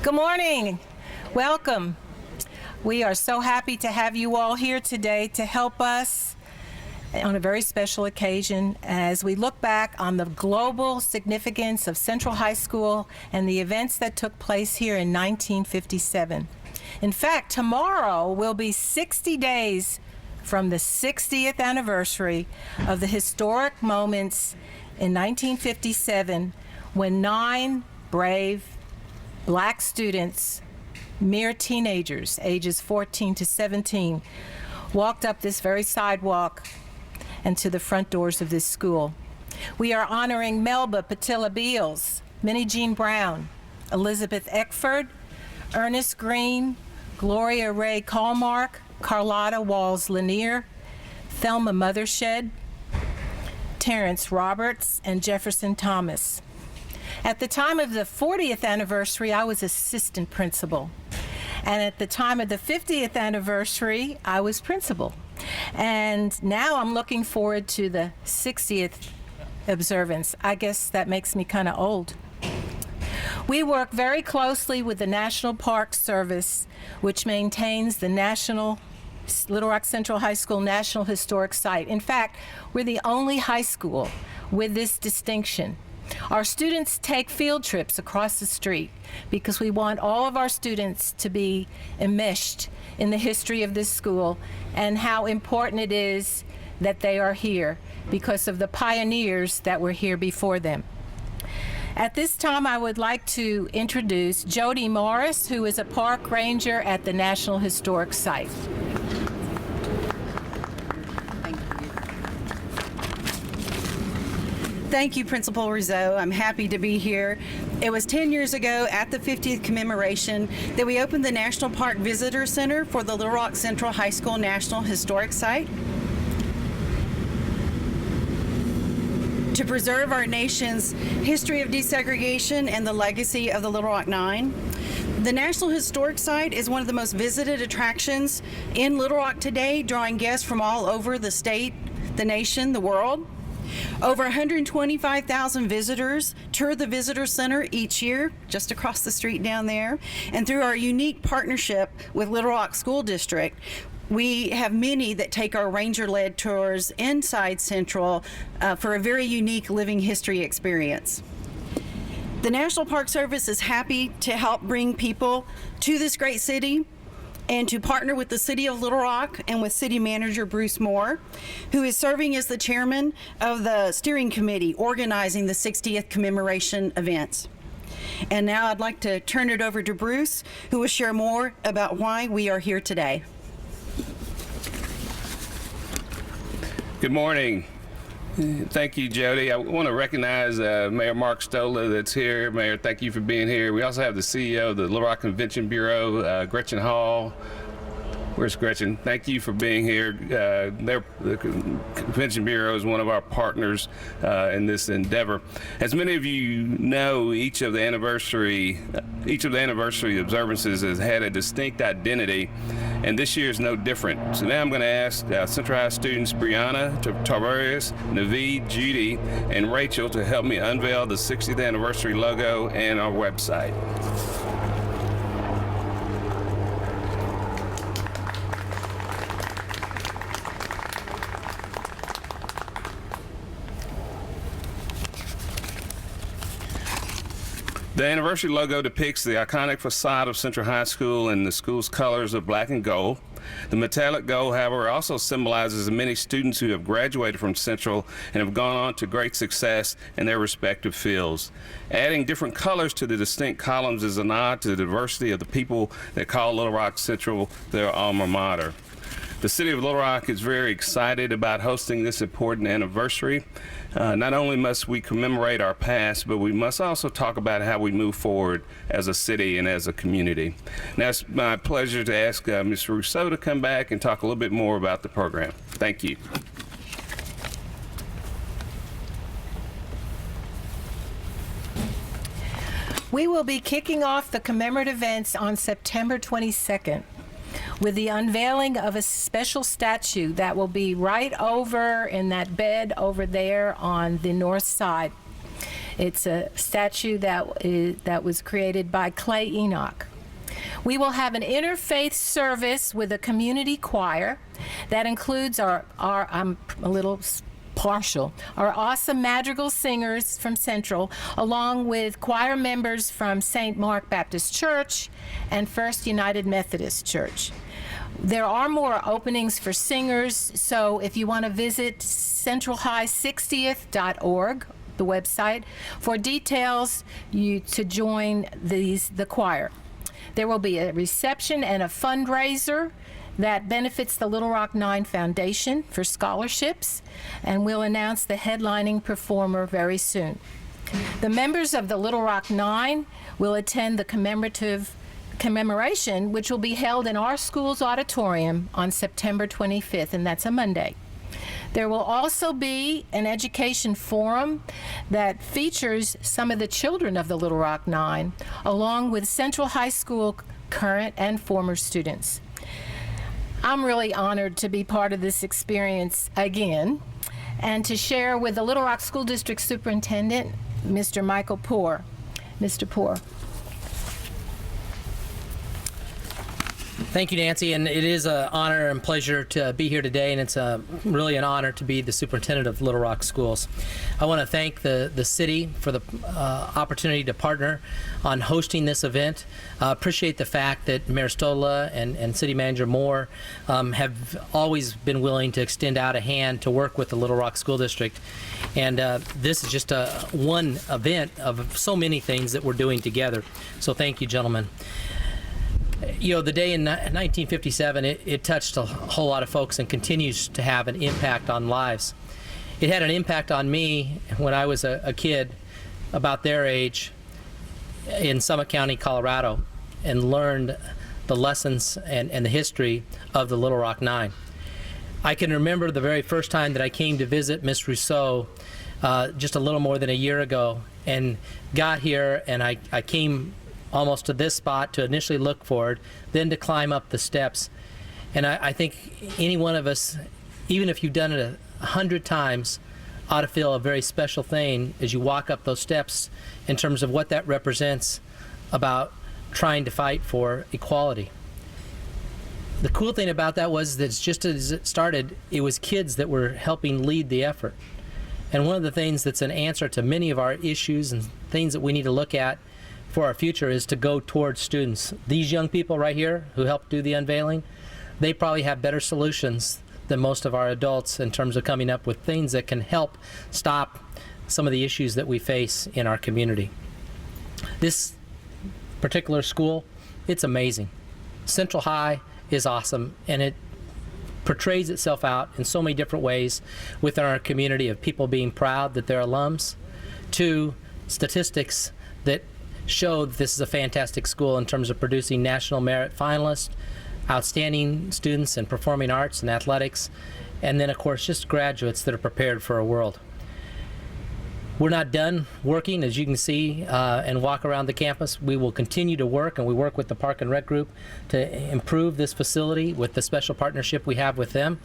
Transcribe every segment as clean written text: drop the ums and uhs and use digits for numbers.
Good morning. Welcome. We are so happy to have you all here today to help us on a very special occasion as we look back on the global significance of Central High School and the events that took place here in 1957. In fact, tomorrow will be 60 days from the 60th anniversary of the historic moments in 1957 when 9 brave Black students, mere teenagers, ages 14 to 17, walked up this very sidewalk and to the front doors of this school. We are honoring Melba Patilla Beals, Minnie Jean Brown, Elizabeth Eckford, Ernest Green, Gloria Ray Callmark, Carlotta Walls Lanier, Thelma Mothershed, Terrence Roberts, and Jefferson Thomas. At the time of the 40th anniversary, I was assistant principal. And at the time of the 50th anniversary, I was principal. And now I'm looking forward to the 60th observance. I guess that makes me kind of old. We work very closely with the National Park Service, which maintains the Little Rock Central High School National Historic Site. In fact, we're the only high school with this distinction. Our students take field trips across the street because we want all of our students to be enmeshed in the history of this school and how important it is that they are here because of the pioneers that were here before them. At this time, I would like to introduce Jody Morris, who is a park ranger at the National Historic Site. Thank you, Principal Rizzo. I'm happy to be here. It was 10 years ago at the 50th commemoration that we opened the National Park Visitor Center for the Little Rock Central High School National Historic Site. To preserve our nation's history of desegregation and the legacy of the Little Rock Nine. The National Historic Site is one of the most visited attractions in Little Rock today, drawing guests from all over the state, the nation, the world. Over 125,000 visitors tour the Visitor Center each year, just across the street down there. And through our unique partnership with Little Rock School District, we have many that take our ranger-led tours inside Central for a very unique living history experience. The National Park Service is happy to help bring people to this great city and to partner with the City of Little Rock and with City Manager Bruce Moore, who is serving as the chairman of the steering committee organizing the 60th commemoration events. And now I'd like to turn it over to Bruce, who will share more about why we are here today. Good morning. Thank you, Jody. I want to recognize Mayor Mark Stella that's here. Mayor, thank you for being here. We also have the CEO of the Little Rock Convention Bureau, Gretchen Hall. Where's Gretchen? Thank you for being here. The Convention Bureau is one of our partners in this endeavor. As many of you know, each of the anniversary observances has had a distinct identity, and this year is no different. So now I'm going to ask Central High students Brianna, Tavarius, Naveed, Judy, and Rachel to help me unveil the 60th anniversary logo and our website. The anniversary logo depicts the iconic facade of Central High School in the school's colors of black and gold. The metallic gold, however, also symbolizes the many students who have graduated from Central and have gone on to great success in their respective fields. Adding different colors to the distinct columns is a nod to the diversity of the people that call Little Rock Central their alma mater. The City of Little Rock is very excited about hosting this important anniversary. Not only must we commemorate our past, but we must also talk about how we move forward as a city and as a community. Now it's my pleasure to ask Ms. Rousseau to come back and talk a little bit more about the program. Thank you. We will be kicking off the commemorative events on September 22nd. With the unveiling of a special statue that will be right over in that bed over there on the north side. It's a statue that was created by Clay Enoch. We will have an interfaith service with a community choir that includes I'm a little partial, our awesome madrigal singers from Central, along with choir members from St. Mark Baptist Church and First United Methodist Church. There are more openings for singers, so if you want to visit centralhigh60th.org, the website, for details to join the choir. There will be a reception and a fundraiser that benefits the Little Rock 9 Foundation for scholarships, and we'll announce the headlining performer very soon. The members of the Little Rock 9 will attend the commemoration, which will be held in our school's auditorium on September 25th, and that's a Monday. There will also be an education forum that features some of the children of the Little Rock 9, along with Central High School current and former students. I'm really honored to be part of this experience again and to share with the Little Rock School District Superintendent, Mr. Michael Poore. Mr. Poore. Thank you, Nancy, and it is an honor and pleasure to be here today, and it's really an honor to be the superintendent of Little Rock Schools. I want to thank the city for the opportunity to partner on hosting this event. Appreciate the fact that Mayor Stella and City Manager Moore have always been willing to extend out a hand to work with the Little Rock School District. And this is just one event of so many things that we're doing together. So thank you, gentlemen. You know, the day in 1957, it touched a whole lot of folks and continues to have an impact on lives. It had an impact on me when I was a kid about their age in Summit County, Colorado, and learned the lessons and the history of the Little Rock 9. I can remember the very first time that I came to visit Miss Rousseau just a little more than a year ago, and got here, and I came almost to this spot to initially look for it, then to climb up the steps. And I think any one of us, even if you've done it 100 times, ought to feel a very special thing as you walk up those steps in terms of what that represents about trying to fight for equality. The cool thing about that was that just as it started, it was kids that were helping lead the effort. And one of the things that's an answer to many of our issues and things that we need to look at for our future is to go towards students. These young people right here who helped do the unveiling, they probably have better solutions than most of our adults in terms of coming up with things that can help stop some of the issues that we face in our community. This particular school, it's amazing. Central High is awesome, and it portrays itself out in so many different ways within our community, of people being proud that they're alums, to statistics that show that this is a fantastic school in terms of producing national merit finalists, outstanding students in performing arts and athletics, and then of course just graduates that are prepared for a world. We're not done working, as you can see, and walk around the campus. We will continue to work, and we work with the Park and Rec Group to improve this facility with the special partnership we have with them.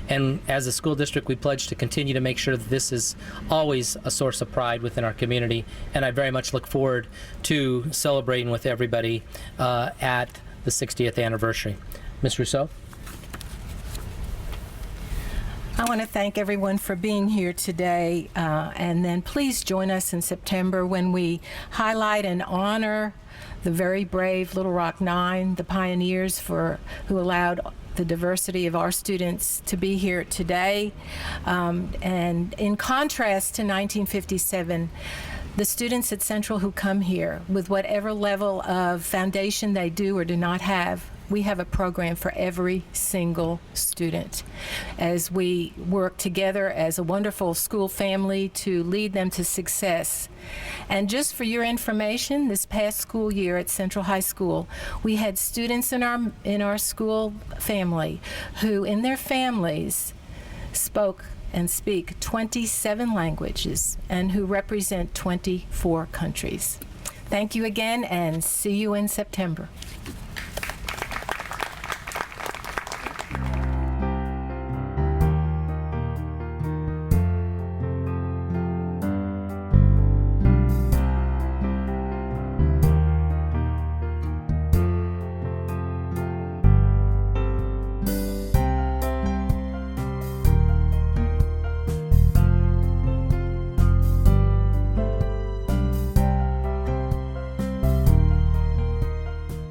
And as a school district, we pledge to continue to make sure that this is always a source of pride within our community. And I very much look forward to celebrating with everybody at the 60th anniversary. Ms. Rousseau? I want to thank everyone for being here today, and then please join us in September when we highlight and honor the very brave Little Rock 9, the pioneers who allowed the diversity of our students to be here today. And in contrast to 1957, the students at Central who come here, with whatever level of foundation they do or do not have, we have a program for every single student as we work together as a wonderful school family to lead them to success. And just for your information, this past school year at Central High School, we had students in our school family who, in their families, spoke and speak 27 languages and who represent 24 countries. Thank you again, and see you in September.